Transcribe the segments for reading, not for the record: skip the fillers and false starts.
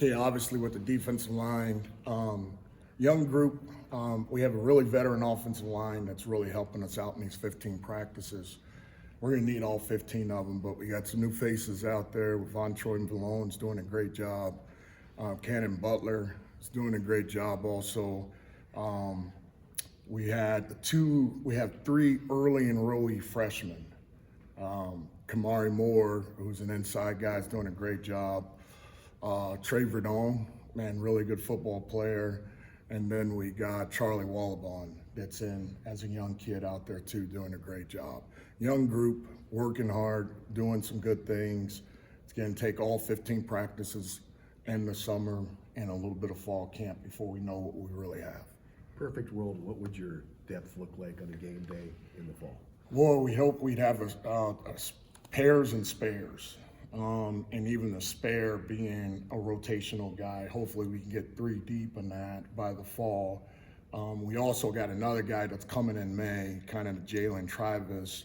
Okay, obviously with the defensive line, young group, we have a really veteran offensive line that's really helping us out in these 15 practices. We're going to need all 15 of them, but we got some new faces out there. Von Troy Malone's doing a great job. Cannon Butler is doing a great job also. We have 3 early enrollee freshmen. Kamari Moore, who's an inside guy, is doing a great job. Trey Verdon, man, really good football player. And then we got Charlie Wallabon that's in as a young kid out there too, doing a great job. Young group, working hard, doing some good things. It's going to take all 15 practices in the summer and a little bit of fall camp before we know what we really have. Perfect world, what would your depth look like on a game day in the fall? Well, we hope we'd have pairs and spares. And even the spare being a rotational guy. Hopefully we can get 3 deep in that by the fall. We also got another guy that's coming in May, kind of Jalen Travis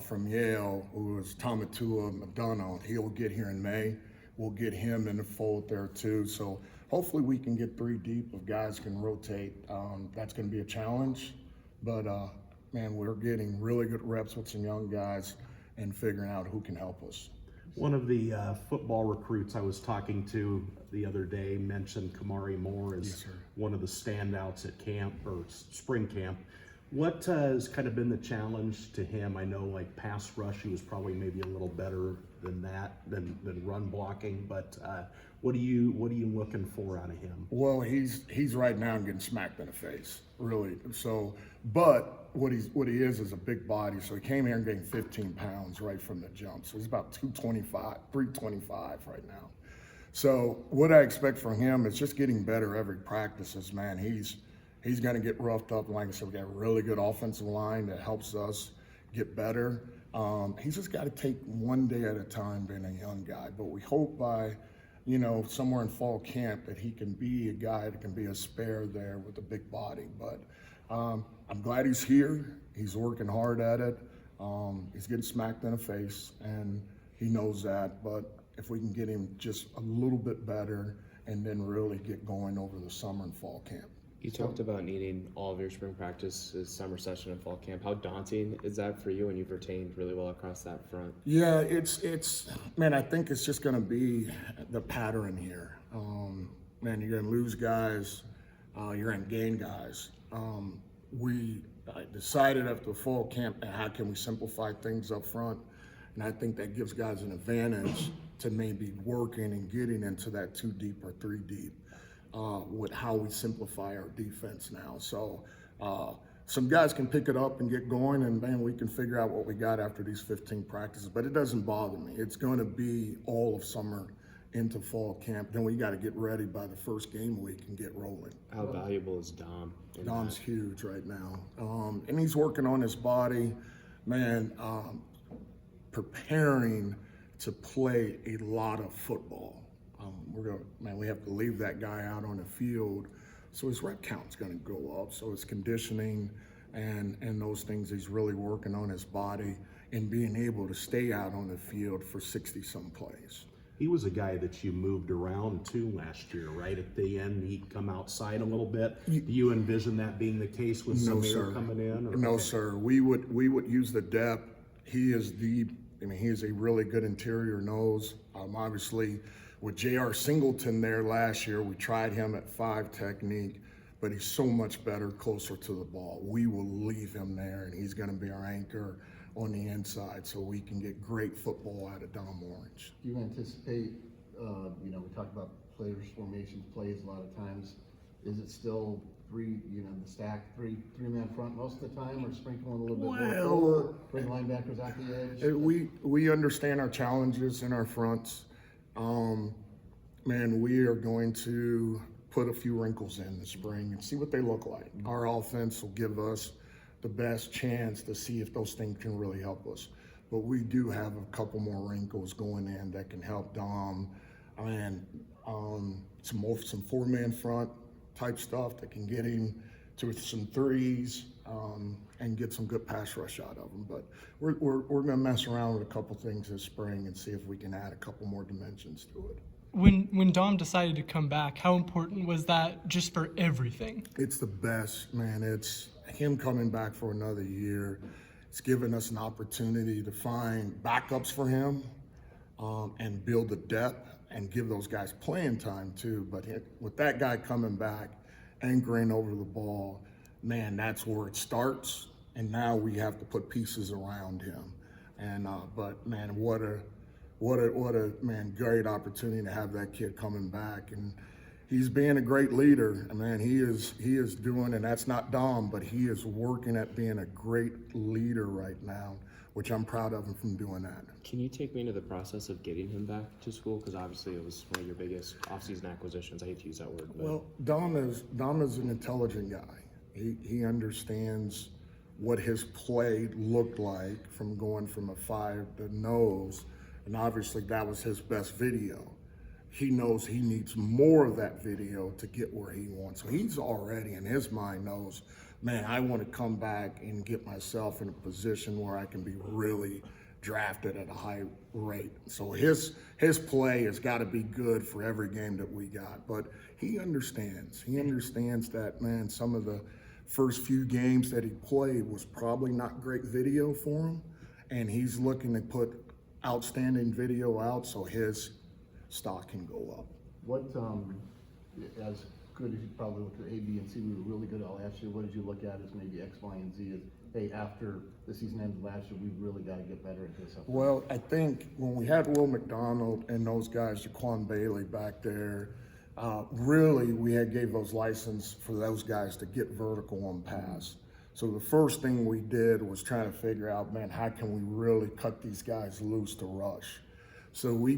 from Yale, who is Tomatua McDonough. He'll get here in May. We'll get him in the fold there too. So hopefully we can get 3 deep if guys can rotate. That's going to be a challenge. But, man, we're getting really good reps with some young guys and figuring out who can help us. One of the football recruits I was talking to the other day mentioned Kamari Moore as one of the standouts at camp or spring camp. What has kind of been the challenge to him? I know like pass rush, he was probably maybe a little better than that, than run blocking, but what are you looking for out of him? Well, he's right now getting smacked in the face, really. So, but what he is a big body. So he came here and gained 15 pounds right from the jump. So he's about 325 right now. So what I expect from him is just getting better every practices, man. He's going to get roughed up. Like I said, we got a really good offensive line that helps us get better. He's just got to take one day at a time being a young guy. But we hope by, somewhere in fall camp that he can be a guy that can be a spare there with a big body. But I'm glad he's here. He's working hard at it. He's getting smacked in the face, and he knows that. But if we can get him just a little bit better and then really get going over the summer and fall camp. You talked about needing all of your spring practices, summer session, and fall camp. How daunting is that for you when you've retained really well across that front? Yeah, it's man, I think it's just going to be the pattern here. Man, you're going to lose guys, you're going to gain guys. We decided after the fall camp, how can we simplify things up front? And I think that gives guys an advantage to maybe working and getting into that 2 deep or 3 deep. With how we simplify our defense now. So some guys can pick it up and get going, and man, we can figure out what we got after these 15 practices. But it doesn't bother me. It's going to be all of summer into fall camp. Then we got to get ready by the first game week and get rolling. How valuable is Dom? Dom's huge right now. And he's working on his body, man, preparing to play a lot of football. We have to leave that guy out on the field, so his rep count's going to go up. So his conditioning and those things, he's really working on his body and being able to stay out on the field for 60-some plays. He was a guy that you moved around to last year, right? At the end, he'd come outside a little bit. Do you envision that being the case with Samir coming in? Or? No, sir. We would use the depth. He is a really good interior nose. Obviously, with J.R. Singleton there last year, we tried him at 5 technique, but he's so much better closer to the ball. We will leave him there, and he's going to be our anchor on the inside so we can get great football out of Dom Orange. Do you anticipate, we talk about players, formations, plays a lot of times. Is it still the stack three-man front most of the time, or sprinkling a little bit more forward, bring linebackers out the edge? We understand our challenges in our fronts. Man, we are going to put a few wrinkles in the spring and see what they look like. Our offense will give us the best chance to see if those things can really help us. But we do have a couple more wrinkles going in that can help Dom, and some 4-man front type stuff that can get him to some threes and get some good pass rush out of him. But we're going to mess around with a couple things this spring and see if we can add a couple more dimensions to it. when Dom decided to come back, how important was that just for everything? It's the best, man. It's him coming back for another year. It's given us an opportunity to find backups for him and build the depth and give those guys playing time too. But with that guy coming back, anchoring over the ball, man, that's where it starts. And now we have to put pieces around him. And but man, what a man, great opportunity to have that kid coming back. And he's being a great leader. And man, he is doing, and that's not Dom, but he is working at being a great leader right now, which I'm proud of him from doing that. Can you take me into the process of getting him back to school? Because obviously it was one of your biggest offseason acquisitions. I hate to use that word. But. Well, Dom is an intelligent guy. He understands what his play looked like from going from a 5 to nose, and obviously that was his best video. He knows he needs more of that video to get where he wants. So he's already in his mind knows, man, I want to come back and get myself in a position where I can be really drafted at a high rate. So his play has got to be good for every game that we got. But he understands. He understands that, man, some of the first few games that he played was probably not great video for him. And he's looking to put outstanding video out so his stock can go up. What, as good as you probably looked at A, B, and C, we were really good all last year. What did you look at as maybe X, Y, and Z as, hey, after the season ended last year, we've really got to get better at this? Well, I think when we had Will McDonald and those guys, Jaquan Bailey back there, really we gave those license for those guys to get vertical on pass. So the first thing we did was trying to figure out, man, how can we really cut these guys loose to rush? So we